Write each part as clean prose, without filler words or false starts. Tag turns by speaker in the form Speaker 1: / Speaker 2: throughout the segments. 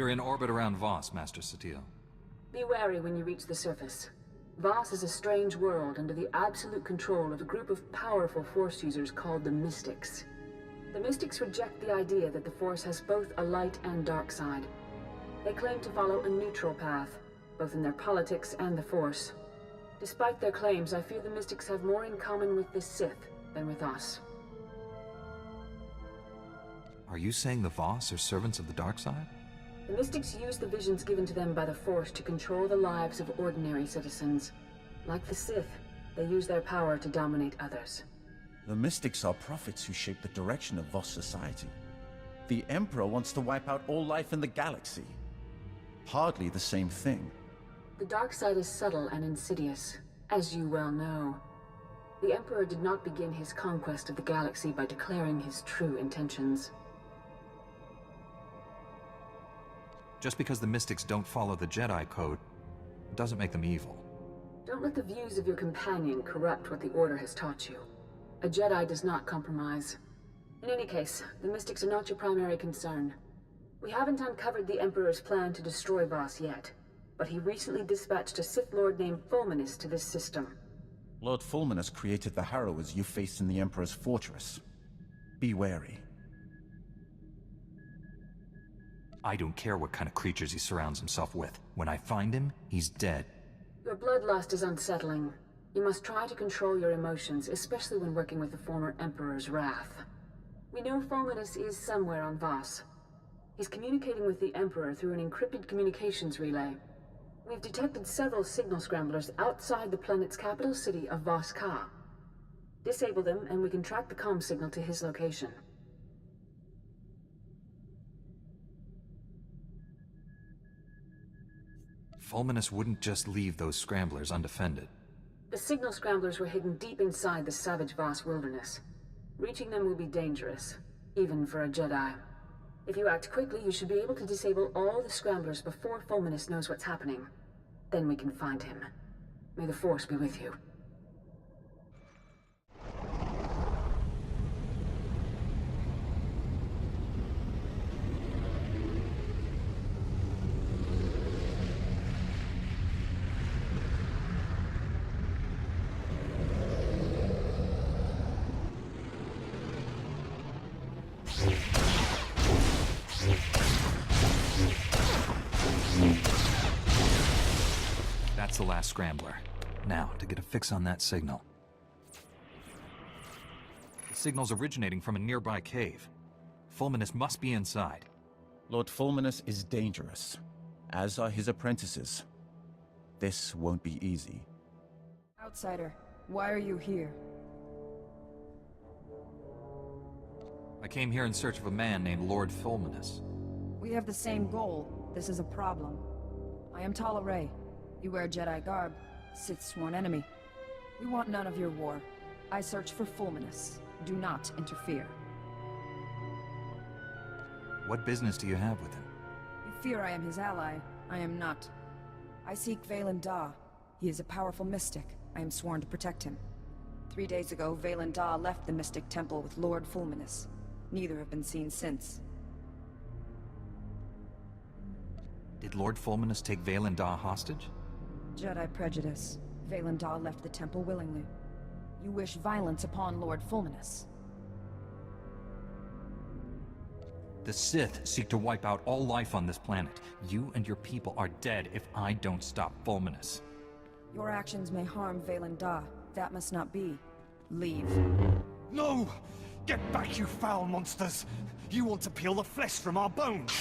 Speaker 1: We're in orbit around Voss, Master SWTOR.
Speaker 2: Be wary when you reach the surface. Voss is a strange world under the absolute control of a group of powerful Force users called the Mystics. The Mystics reject the idea that the Force has both a light and dark side. They claim to follow a neutral path, both in their politics and the Force. Despite their claims, I fear the Mystics have more in common with the Sith than with us.
Speaker 1: Are you saying the Voss are servants of the dark side?
Speaker 2: The Mystics use the visions given to them by the Force to control the lives of ordinary citizens. Like the Sith, they use their power to dominate others.
Speaker 3: The Mystics are prophets who shape the direction of Voss society. The Emperor wants to wipe out all life in the galaxy. Hardly the same thing.
Speaker 2: The dark side is subtle and insidious, as you well know. The Emperor did not begin his conquest of the galaxy by declaring his true intentions.
Speaker 1: Just because the Mystics don't follow the Jedi code, doesn't make them evil.
Speaker 2: Don't let the views of your companion corrupt what the Order has taught you. A Jedi does not compromise. In any case, the Mystics are not your primary concern. We haven't uncovered the Emperor's plan to destroy Voss yet, but he recently dispatched a Sith Lord named Fulminus to this system.
Speaker 3: Lord Fulminus created the Harrowers you faced in the Emperor's fortress. Be wary.
Speaker 1: I don't care what kind of creatures he surrounds himself with. When I find him, he's dead.
Speaker 2: Your bloodlust is unsettling. You must try to control your emotions, especially when working with the former Emperor's wrath. We know Fulminus is somewhere on Voss. He's communicating with the Emperor through an encrypted communications relay. We've detected several signal scramblers outside the planet's capital city of Voss Ka. Disable them, and we can track the comm signal to his location.
Speaker 1: Fulminus wouldn't just leave those scramblers undefended.
Speaker 2: The signal scramblers were hidden deep inside the savage Voss wilderness. Reaching them will be dangerous, even for a Jedi. If you act quickly, you should be able to disable all the scramblers before Fulminus knows what's happening. Then we can find him. May the Force be with you.
Speaker 1: That's the last scrambler. Now, to get a fix on that signal. The signal's originating from a nearby cave. Fulminus must be inside.
Speaker 3: Lord Fulminus is dangerous, as are his apprentices. This won't be easy.
Speaker 4: Outsider, why are you here?
Speaker 1: I came here in search of a man named Lord Fulminus.
Speaker 4: We have the same goal. This is a problem. I am Tala Ray. You wear Jedi garb, Sith's sworn enemy. We want none of your war. I search for Fulminus. Do not interfere.
Speaker 1: What business do you have with him?
Speaker 4: You fear I am his ally. I am not. I seek Vaylin Da. He is a powerful mystic. I am sworn to protect him. 3 days ago, Vaylin Da left the Mystic Temple with Lord Fulminus. Neither have been seen since.
Speaker 1: Did Lord Fulminus take Vaylin Da hostage?
Speaker 4: Jedi prejudice. Vaylin Da left the temple willingly. You wish violence upon Lord Fulminus.
Speaker 1: The Sith seek to wipe out all life on this planet. You and your people are dead if I don't stop Fulminus.
Speaker 4: Your actions may harm Vaylin Da. That must not be. Leave.
Speaker 5: No! Get back, you foul monsters! You want to peel the flesh from our bones!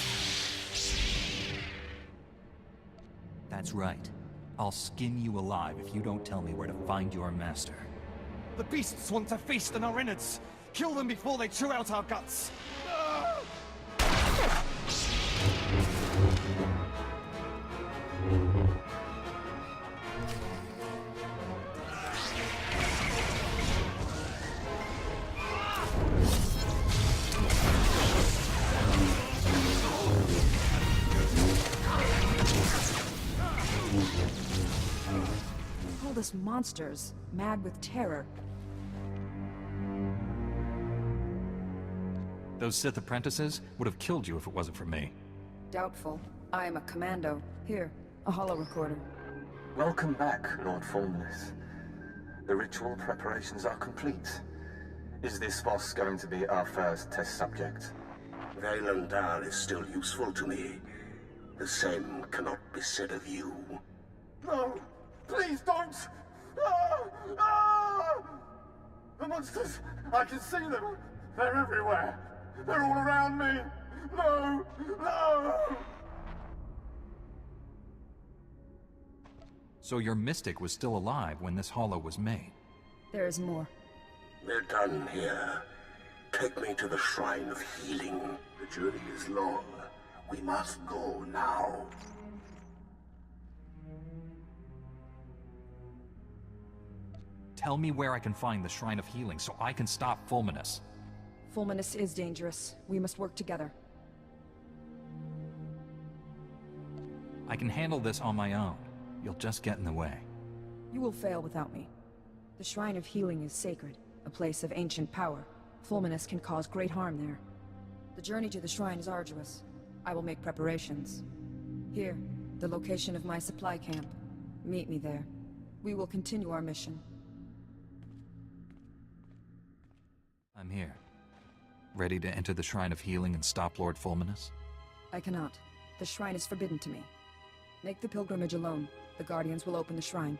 Speaker 1: That's right. I'll skin you alive if you don't tell me where to find your master.
Speaker 5: The beasts want to feast on our innards! Kill them before they chew out our guts! Ah!
Speaker 4: All this monsters, mad with terror.
Speaker 1: Those Sith apprentices would have killed you if it wasn't for me.
Speaker 4: Doubtful. I am a commando. Here, a holo recorder.
Speaker 6: Welcome back, Lord Fulminus. The ritual preparations are complete. Is this Voss going to be our first test subject?
Speaker 7: Valandar is still useful to me. The same cannot be said of you.
Speaker 5: No! Please don't! Ah! Ah! The monsters! I can see them! They're everywhere! They're all around me! No! No!
Speaker 1: So your mystic was still alive when this holo was made?
Speaker 4: There is more.
Speaker 7: We're done here. Take me to the Shrine of Healing. The journey is long. We must go now.
Speaker 1: Tell me where I can find the Shrine of Healing so I can stop Fulminus.
Speaker 4: Fulminus is dangerous. We must work together.
Speaker 1: I can handle this on my own. You'll just get in the way.
Speaker 4: You will fail without me. The Shrine of Healing is sacred, a place of ancient power. Fulminus can cause great harm there. The journey to the shrine is arduous. I will make preparations. Here, the location of my supply camp. Meet me there. We will continue our mission.
Speaker 1: I'm here. Ready to enter the Shrine of Healing and stop Lord Fulminus?
Speaker 4: I cannot. The shrine is forbidden to me. Make the pilgrimage alone. The Guardians will open the shrine.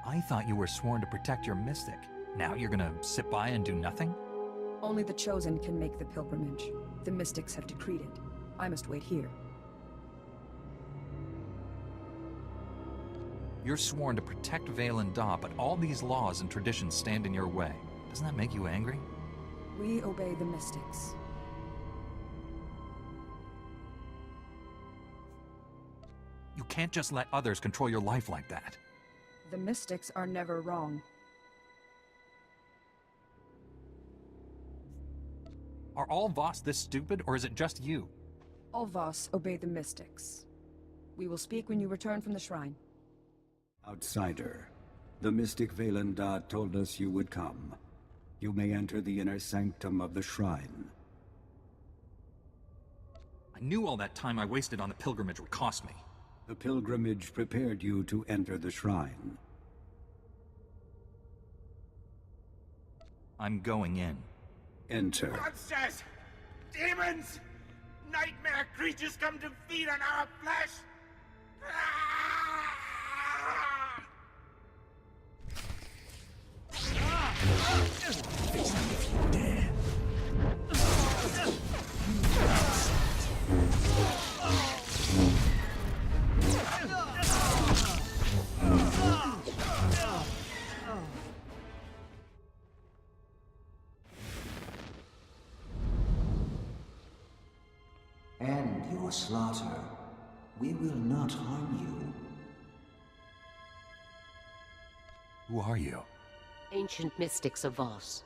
Speaker 1: I thought you were sworn to protect your mystic. Now you're gonna sit by and do nothing?
Speaker 4: Only the Chosen can make the pilgrimage. The Mystics have decreed it. I must wait here.
Speaker 1: You're sworn to protect Valandar, but all these laws and traditions stand in your way. Doesn't that make you angry?
Speaker 4: We obey the Mystics.
Speaker 1: You can't just let others control your life like that.
Speaker 4: The Mystics are never wrong.
Speaker 1: Are all Voss this stupid, or is it just you?
Speaker 4: All Voss obey the Mystics. We will speak when you return from the shrine.
Speaker 8: Outsider, the mystic Valandar told us you would come. You may enter the inner sanctum of the shrine.
Speaker 1: I knew all that time I wasted on the pilgrimage would cost me.
Speaker 8: The pilgrimage prepared you to enter the shrine.
Speaker 1: I'm going in.
Speaker 8: Enter.
Speaker 9: Monsters! Demons! Nightmare creatures come to feed on our flesh!
Speaker 10: And your slaughter. We will not harm you.
Speaker 1: Who are you?
Speaker 11: Ancient mystics of Voss,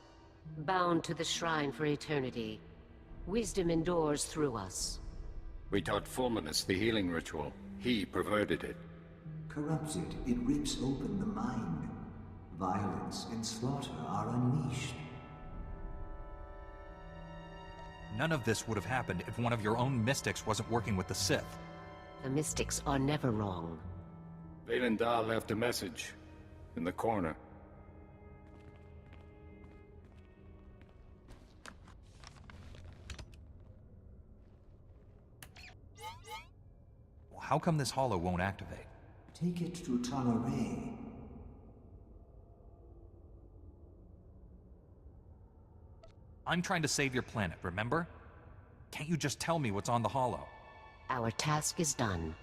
Speaker 11: bound to the shrine for eternity. Wisdom endures through us.
Speaker 12: We taught Fulminus the healing ritual. He perverted it.
Speaker 10: Corrupted, it rips open the mind. Violence and slaughter are unleashed.
Speaker 1: None of this would have happened if one of your own mystics wasn't working with the Sith.
Speaker 11: The mystics are never wrong.
Speaker 12: Valandar left a message in the corner.
Speaker 1: How come this holo won't activate?
Speaker 10: Take it to Talaray.
Speaker 1: I'm trying to save your planet, remember? Can't you just tell me what's on the holo?
Speaker 11: Our task is done.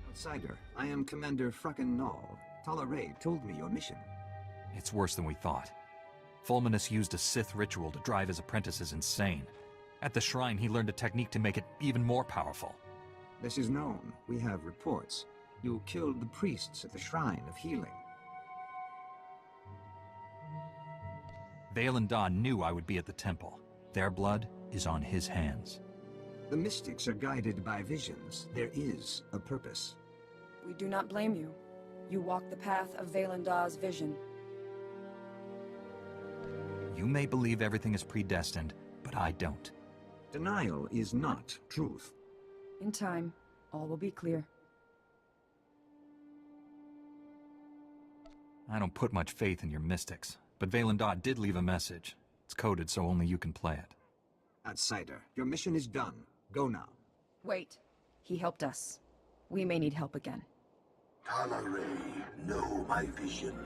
Speaker 13: Outsider, I am Commander Frakken Nall. Talaray told me your mission.
Speaker 1: It's worse than we thought. Fulminus used a Sith ritual to drive his apprentices insane. At the shrine, he learned a technique to make it even more powerful.
Speaker 13: This is known. We have reports. You killed the priests at the Shrine of Healing.
Speaker 1: Valandar knew I would be at the temple. Their blood is on his hands.
Speaker 13: The mystics are guided by visions. There is a purpose.
Speaker 4: We do not blame you. You walk the path of Valandar's vision.
Speaker 1: You may believe everything is predestined, but I don't.
Speaker 13: Denial is not truth.
Speaker 4: In time, all will be clear.
Speaker 1: I don't put much faith in your mystics, but Valen Daw did leave a message. It's coded so only you can play it.
Speaker 13: Outsider, your mission is done. Go now.
Speaker 4: Wait. He helped us. We may need help again.
Speaker 7: Talaray, know my vision.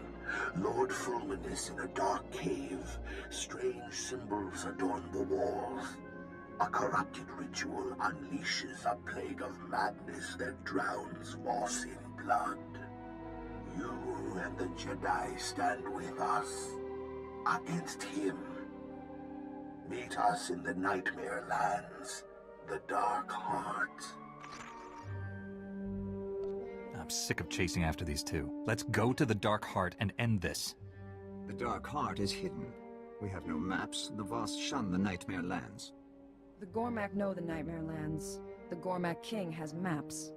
Speaker 7: Lord Fulminus in a dark cave. Strange symbols adorn the walls. A corrupted ritual unleashes a plague of madness that drowns Voss in blood. You and the Jedi stand with us. Against him. Meet us in the Nightmare Lands. The Dark Heart.
Speaker 1: I'm sick of chasing after these two. Let's go to the Dark Heart and end this.
Speaker 13: The Dark Heart is hidden. We have no maps. The Voss shun the Nightmare Lands.
Speaker 4: The Gormak know the Nightmare Lands. The Gormak King has maps.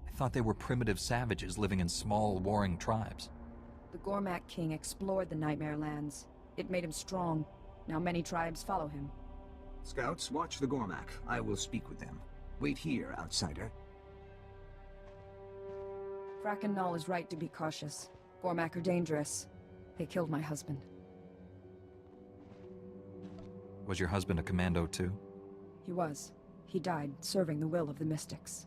Speaker 1: I thought they were primitive savages living in small, warring tribes.
Speaker 4: The Gormak King explored the Nightmare Lands. It made him strong. Now many tribes follow him.
Speaker 13: Scouts, watch the Gormak. I will speak with them. Wait here, outsider.
Speaker 4: Fracken Null is right to be cautious. Gormak are dangerous. They killed my husband.
Speaker 1: Was your husband a commando too?
Speaker 4: He was. He died serving the will of the Mystics.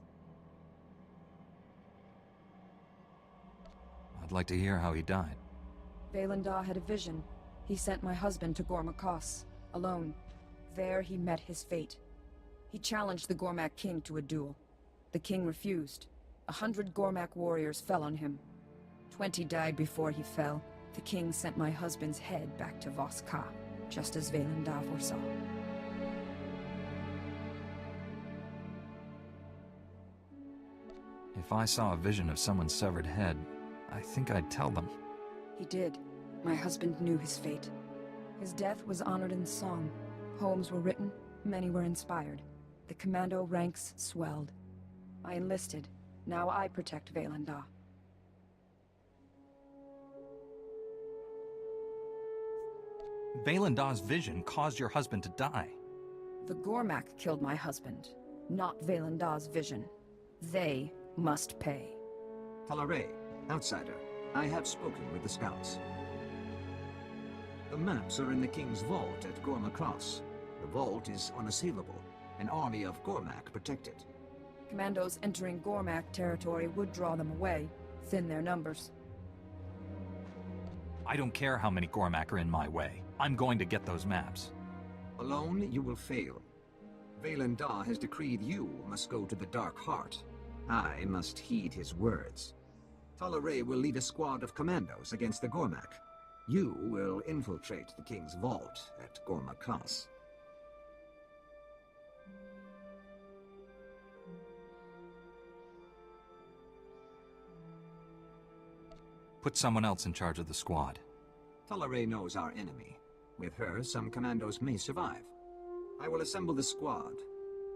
Speaker 1: I'd like to hear how he died.
Speaker 4: Valen Daw had a vision. He sent my husband to Gormakos, alone. There he met his fate. He challenged the Gormak King to a duel. The king refused. 100 Gormak warriors fell on him. 20 died before he fell. The king sent my husband's head back to Voss Ka, just as Valen Daw foresaw.
Speaker 1: If I saw a vision of someone's severed head, I think I'd tell them.
Speaker 4: He did. My husband knew his fate. His death was honored in song. Poems were written, many were inspired. The commando ranks swelled. I enlisted. Now I protect Valen Daw.
Speaker 1: Valen Daw's vision caused your husband to die.
Speaker 4: The Gormak killed my husband, not Valen Daw's vision. They must pay.
Speaker 13: Talaray, outsider, I have spoken with the scouts. The maps are in the King's vault at Gormakos. The vault is unassailable. An army of Gormak protect it.
Speaker 4: Commandos entering Gormak territory would draw them away, thin their numbers.
Speaker 1: I don't care how many Gormak are in my way. I'm going to get those maps.
Speaker 13: Alone, you will fail. Valen Daw has decreed you must go to the Dark Heart. I must heed his words. Talaray will lead a squad of commandos against the Gormak. You will infiltrate the King's vault at Gormakos.
Speaker 1: Put someone else in charge of the squad.
Speaker 13: Talaray knows our enemy. With her, some commandos may survive. I will assemble the squad.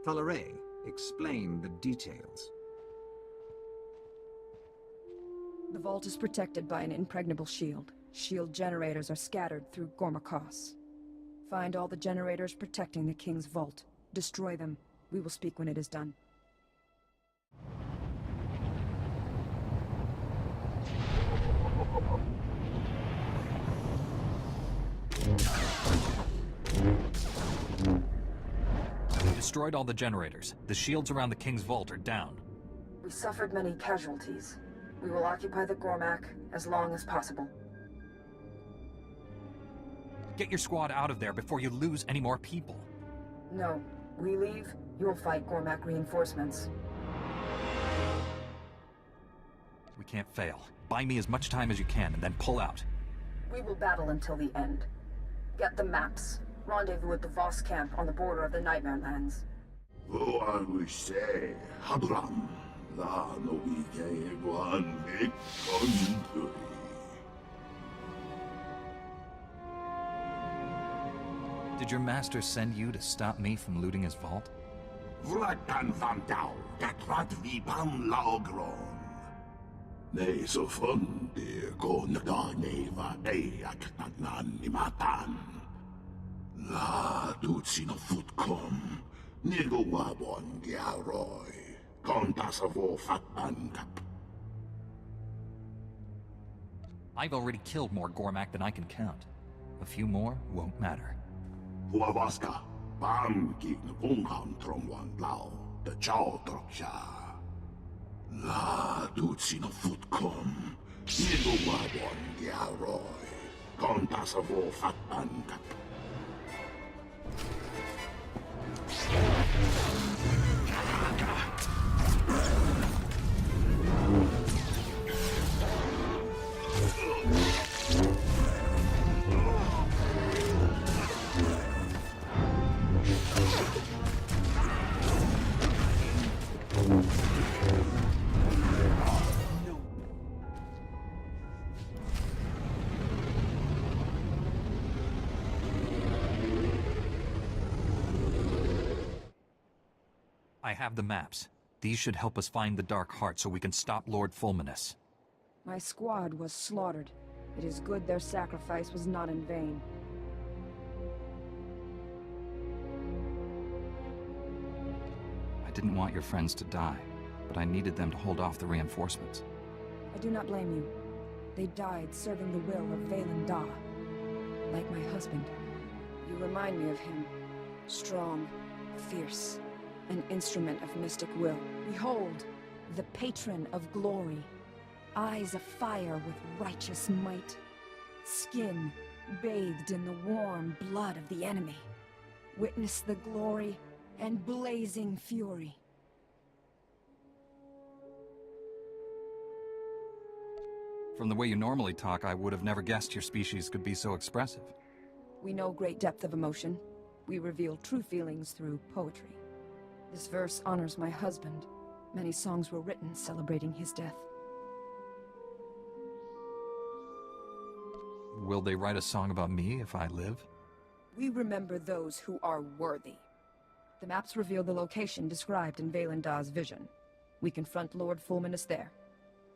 Speaker 13: Talaray, explain the details.
Speaker 4: The vault is protected by an impregnable shield. Shield generators are scattered through Gormakos. Find all the generators protecting the King's vault. Destroy them. We will speak when it is done.
Speaker 1: We destroyed all the generators. The shields around the King's vault are down.
Speaker 2: We suffered many casualties. We will occupy the Gormak as long as possible.
Speaker 1: Get your squad out of there before you lose any more people.
Speaker 2: No. We leave, you'll fight Gormak reinforcements.
Speaker 1: We can't fail. Buy me as much time as you can and then pull out.
Speaker 2: We will battle until the end. Get the maps. Rendezvous at the Voss camp on the border of the Nightmare Lands.
Speaker 1: Did your master send you to stop me from looting his vault?
Speaker 7: Nee, så funderar ko naganeva eyak nagnan nimatan. La dutsino futkom, nilgowabon giaroy, kontasavo fatan kap.
Speaker 1: I've already killed more Gormak than I can count. A few more won't matter.
Speaker 7: Huavaska, pam ki ngungham tromwan lao, the chow troksha. La dutsino futkom, nilgowabon giaroy, kontasavo fatan kap.
Speaker 1: I have the maps. These should help us find the Dark Heart so we can stop Lord Fulminus.
Speaker 4: My squad was slaughtered. It is good their sacrifice was not in vain.
Speaker 1: I didn't want your friends to die, but I needed them to hold off the reinforcements.
Speaker 4: I do not blame you. They died serving the will of Valen Da. Like my husband. You remind me of him. Strong, fierce, an instrument of mystic will. Behold, the patron of glory. Eyes afire with righteous might. Skin bathed in the warm blood of the enemy. Witness the glory and blazing fury.
Speaker 1: From the way you normally talk, I would have never guessed your species could be so expressive.
Speaker 4: We know great depth of emotion. We reveal true feelings through poetry. This verse honors my husband. Many songs were written celebrating his death.
Speaker 1: Will they write a song about me if I live?
Speaker 4: We remember those who are worthy. The maps reveal the location described in Valen Da's vision. We confront Lord Fulminus there.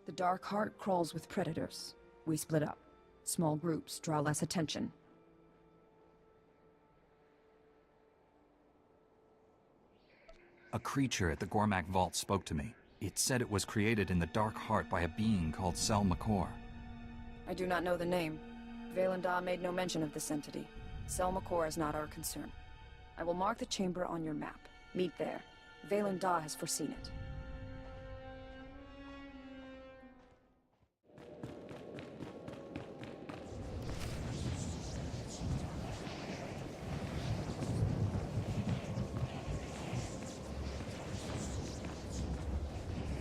Speaker 4: The Dark Heart crawls with predators. We split up. Small groups draw less attention.
Speaker 1: A creature at the Gormak Vault spoke to me. It said it was created in the Dark Heart by a being called Sel Makor.
Speaker 4: I do not know the name. Valen Da made no mention of this entity. Sel Makor is not our concern. I will mark the chamber on your map. Meet there. Valen Da has foreseen it.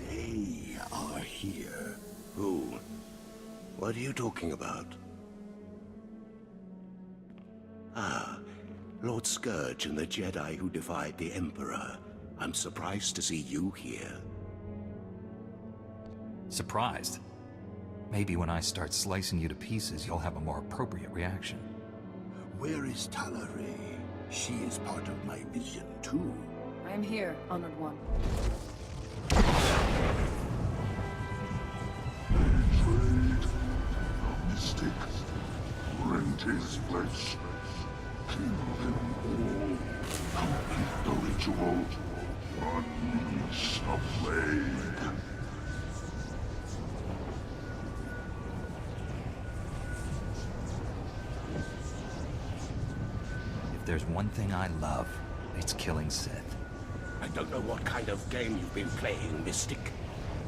Speaker 7: They are here. Who? What are you talking about? Ah, Lord Scourge and the Jedi who defied the Emperor. I'm surprised to see you here.
Speaker 1: Surprised? Maybe when I start slicing you to pieces, you'll have a more appropriate reaction.
Speaker 7: Where is Talare? She is part of my vision, too.
Speaker 4: I am here, Honored One.
Speaker 5: Betrayed. The mystic. Rent his flesh. Kill them all. Complete the ritual. Unleash the plague.
Speaker 1: If there's one thing I love, it's killing Sith.
Speaker 7: I don't know what kind of game you've been playing, Mystic.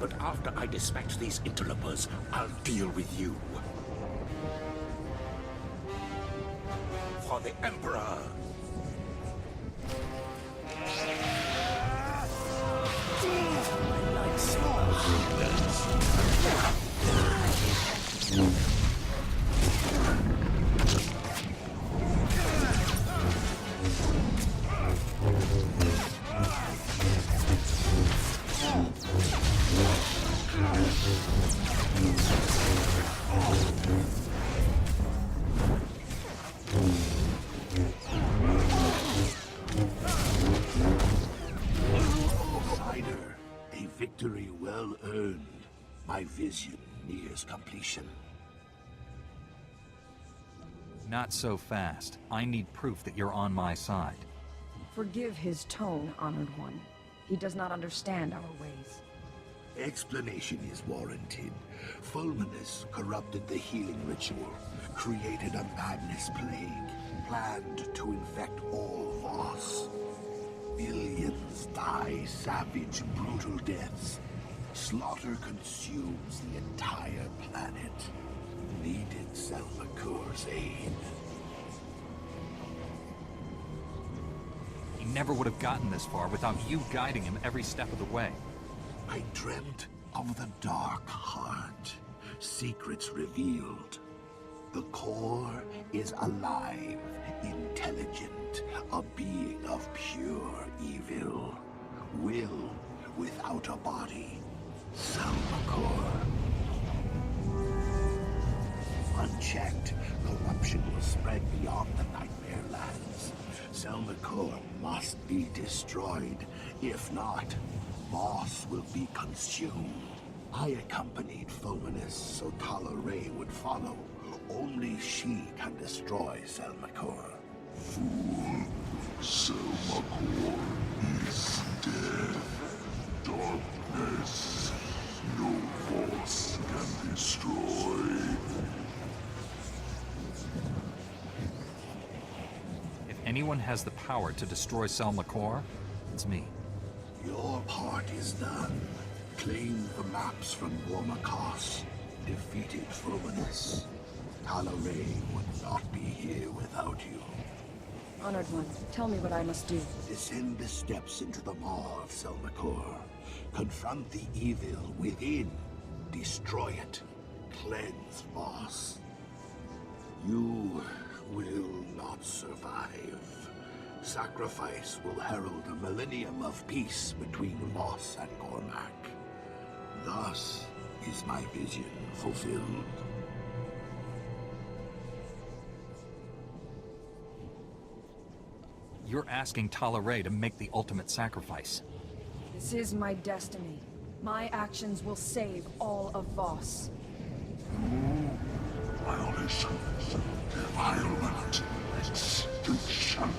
Speaker 7: But after I dispatch these interlopers, I'll deal with you. For the Emperor! A victory well earned. My vision nears completion.
Speaker 1: Not so fast. I need proof that you're on my side.
Speaker 4: Forgive his tone, Honored One. He does not understand our ways.
Speaker 7: Explanation is warranted. Fulminus corrupted the healing ritual, created a madness plague, planned to infect all Voss. Millions die savage, brutal deaths. Slaughter consumes the entire planet. Needed Selmacor's aid.
Speaker 1: He never would have gotten this far without you guiding him every step of the way.
Speaker 7: I dreamt of the Dark Heart. Secrets revealed. The core is alive, intelligent, a being of pure evil. Will without a body. Selmacor. Unchecked, corruption will spread beyond the Nightmare Lands. Selmacor must be destroyed. If not, Voss will be consumed. I accompanied Fulminus so Tal'Ray would follow. Only she can destroy Selmacor.
Speaker 5: Fool, Selmacor is dead. Darkness, no Voss can destroy.
Speaker 1: If anyone has the power to destroy Selmacor, it's me.
Speaker 7: Your part is done. Claim the maps from Warmakos. Defeated Fulminus. Tal'Ray would not be here without you.
Speaker 4: Honored One, tell me what I must do.
Speaker 7: Descend the steps into the maw of Selmacor. Confront the evil within. Destroy it. Cleanse Voss. You will not survive. Sacrifice will herald a millennium of peace between Voss and Cormac. Thus is my vision fulfilled.
Speaker 1: You're asking Tal'Ray to make the ultimate sacrifice.
Speaker 4: This is my destiny. My actions will save all of Voss.
Speaker 5: Violations, defilement, extinction.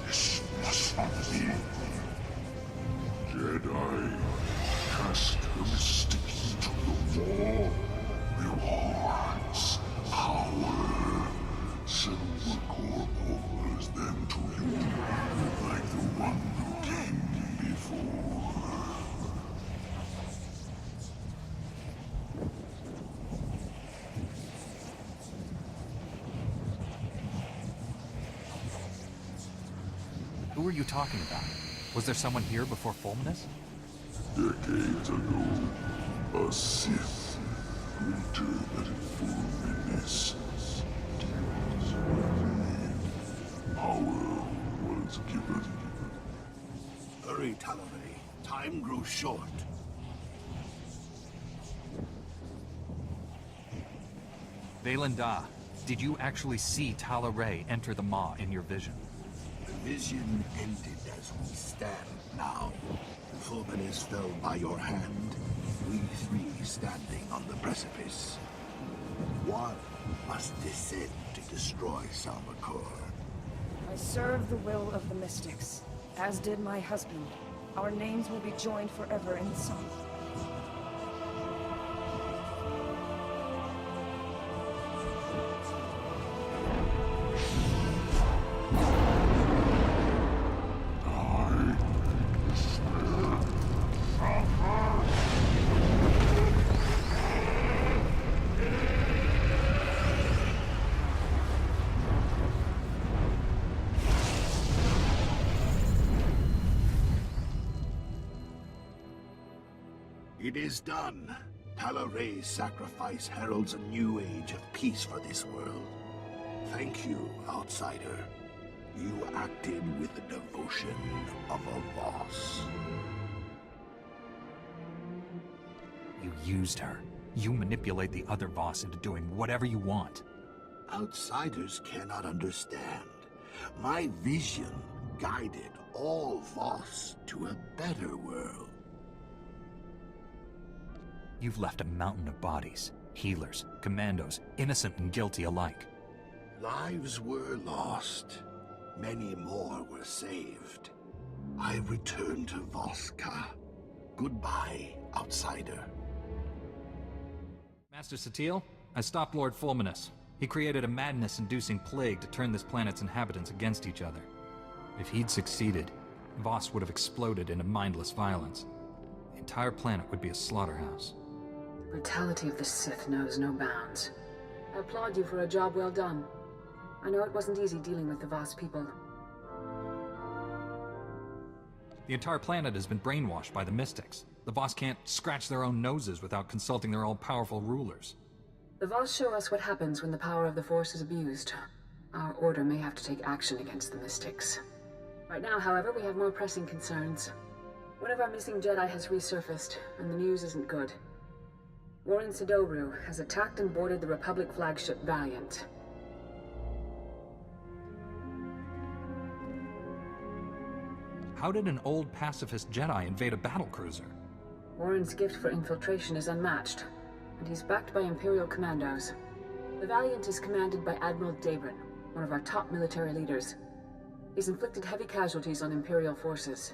Speaker 5: This must not be. Jedi, cast the mystics into the war. Rewards, power. Selmacor offers them to you, like the one who came before.
Speaker 1: Who are you talking about? Was there someone here before Fulminus?
Speaker 5: Decades ago, a Sith greater than Fulminus. Power was given.
Speaker 7: Hurry, Tal'Ray. Time grows short.
Speaker 1: Vaylin, did you actually see Tal'Ray enter the maw in your vision?
Speaker 7: The vision ended as we stand now. Fulminus fell by your hand. We three standing on the precipice. One must descend to destroy Selmacor.
Speaker 4: I serve the will of the Mystics, as did my husband. Our names will be joined forever in song.
Speaker 7: It is done. Tal'Ray's sacrifice heralds a new age of peace for this world. Thank you, outsider. You acted with the devotion of a Voss.
Speaker 1: You used her. You manipulate the other Voss into doing whatever you want.
Speaker 7: Outsiders cannot understand. My vision guided all Voss to a better world.
Speaker 1: You've left a mountain of bodies. Healers, commandos, innocent and guilty alike.
Speaker 7: Lives were lost. Many more were saved. I return to Voska. Goodbye, outsider.
Speaker 1: Master SWTOR, I stopped Lord Fulminus. He created a madness-inducing plague to turn this planet's inhabitants against each other. If he'd succeeded, Voss would have exploded into mindless violence. The entire planet would be a slaughterhouse.
Speaker 2: The brutality of the Sith knows no bounds. I applaud you for a job well done. I know it wasn't easy dealing with the Voss people.
Speaker 1: The entire planet has been brainwashed by the Mystics. The Voss can't scratch their own noses without consulting their all-powerful rulers.
Speaker 2: The Voss show us what happens when the power of the Force is abused. Our order may have to take action against the Mystics. Right now, however, we have more pressing concerns. One of our missing Jedi has resurfaced, and the news isn't good. Warren Sidobru has attacked and boarded the Republic flagship Valiant.
Speaker 1: How did an old pacifist Jedi invade a battlecruiser?
Speaker 2: Warren's gift for infiltration is unmatched, and he's backed by Imperial commandos. The Valiant is commanded by Admiral Dabrin, one of our top military leaders. He's inflicted heavy casualties on Imperial forces.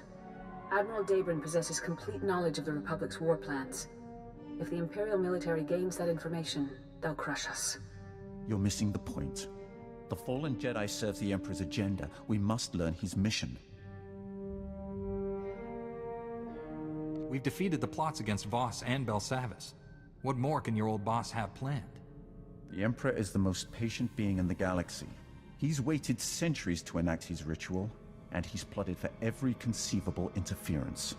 Speaker 2: Admiral Dabrin possesses complete knowledge of the Republic's war plans. If the Imperial military gains that information, they'll crush us.
Speaker 3: You're missing the point. The fallen Jedi serve the Emperor's agenda. We must learn his mission.
Speaker 1: We've defeated the plots against Voss and Belsavis. What more can your old boss have planned?
Speaker 3: The Emperor is the most patient being in the galaxy. He's waited centuries to enact his ritual, and he's plotted for every conceivable interference.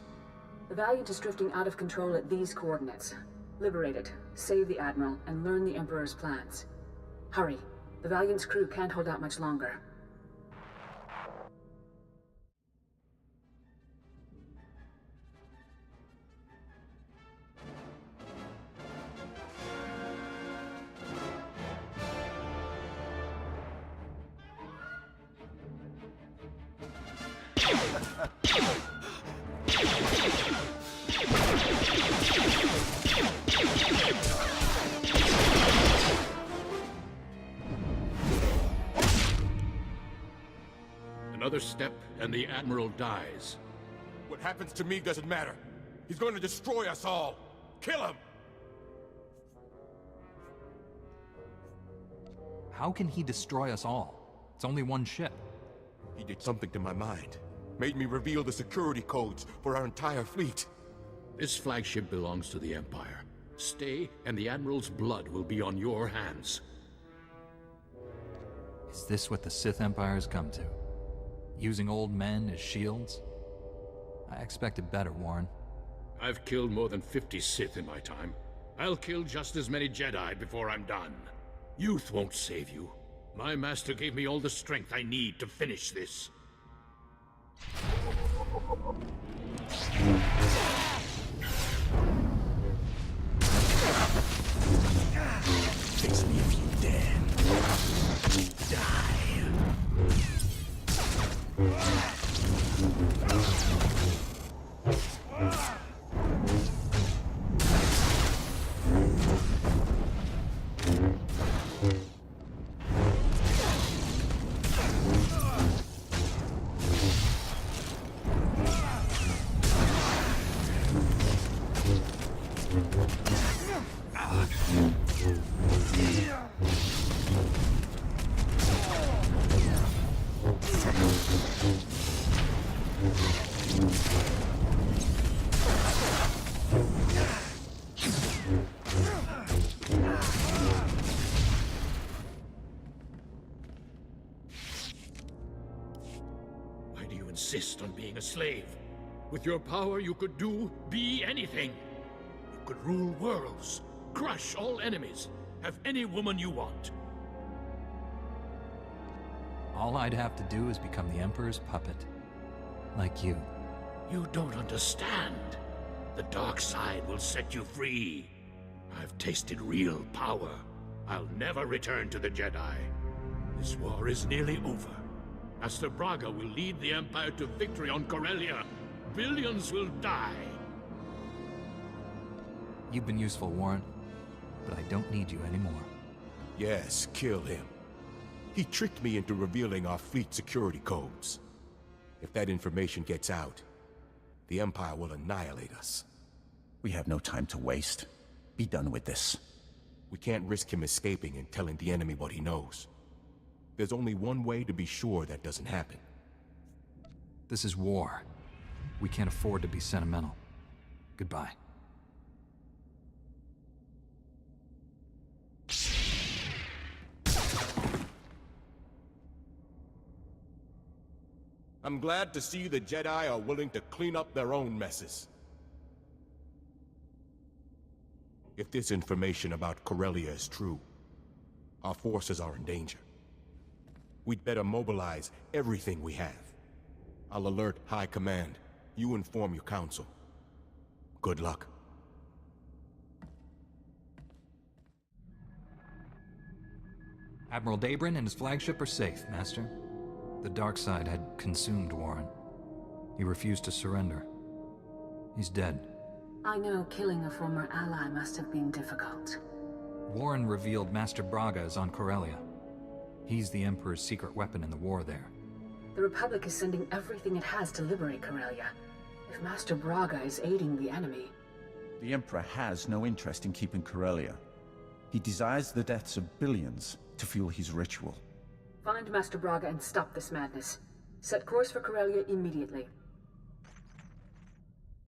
Speaker 2: The Valiant is drifting out of control at these coordinates. Liberate it, save the Admiral, and learn the Emperor's plans. Hurry. The Valiant's crew can't hold out much longer.
Speaker 12: Another step, and the Admiral dies.
Speaker 9: What happens to me doesn't matter. He's going to destroy us all. Kill him!
Speaker 1: How can he destroy us all? It's only one ship.
Speaker 9: He did something to my mind. Made me reveal the security codes for our entire fleet.
Speaker 12: This flagship belongs to the Empire. Stay, and the Admiral's blood will be on your hands.
Speaker 1: Is this what the Sith Empire has come to? Using old men as shields? I expected better, Warren.
Speaker 12: I've killed more than 50 Sith in my time. I'll kill just as many Jedi before I'm done. Youth won't save you. My master gave me all the strength I need to finish this.
Speaker 9: Face me if you dare. Die.
Speaker 12: Why do you insist on being a slave? With your power, you could be anything. You could rule worlds, crush all enemies, have any woman you want.
Speaker 1: All I'd have to do is become the Emperor's puppet. Like you.
Speaker 12: You don't understand. The dark side will set you free. I've tasted real power. I'll never return to the Jedi. This war is nearly over. Master Braga will lead the Empire to victory on Corellia. Billions will die.
Speaker 1: You've been useful, Warren, but I don't need you anymore.
Speaker 9: Yes, kill him.
Speaker 12: He tricked me into revealing our fleet security codes. If that information gets out, the Empire will annihilate us.
Speaker 3: We have no time to waste. Be done with this.
Speaker 12: We can't risk him escaping and telling the enemy what he knows. There's only one way to be sure that doesn't happen.
Speaker 1: This is war. We can't afford to be sentimental. Goodbye.
Speaker 12: I'm glad to see the Jedi are willing to clean up their own messes. If this information about Corellia is true, our forces are in danger. We'd better mobilize everything we have. I'll alert High Command. You inform your council. Good luck.
Speaker 1: Admiral Dabrin and his flagship are safe, Master. The dark side had consumed Warren. He refused to surrender. He's dead.
Speaker 2: I know killing a former ally must have been difficult.
Speaker 1: Warren revealed Master Braga is on Corellia. He's the Emperor's secret weapon in the war there.
Speaker 2: The Republic is sending everything it has to liberate Corellia. If Master Braga is aiding the enemy...
Speaker 3: The Emperor has no interest in keeping Corellia. He desires the deaths of billions to fuel his ritual.
Speaker 2: Find Master Braga and stop this madness. Set course for Corellia immediately.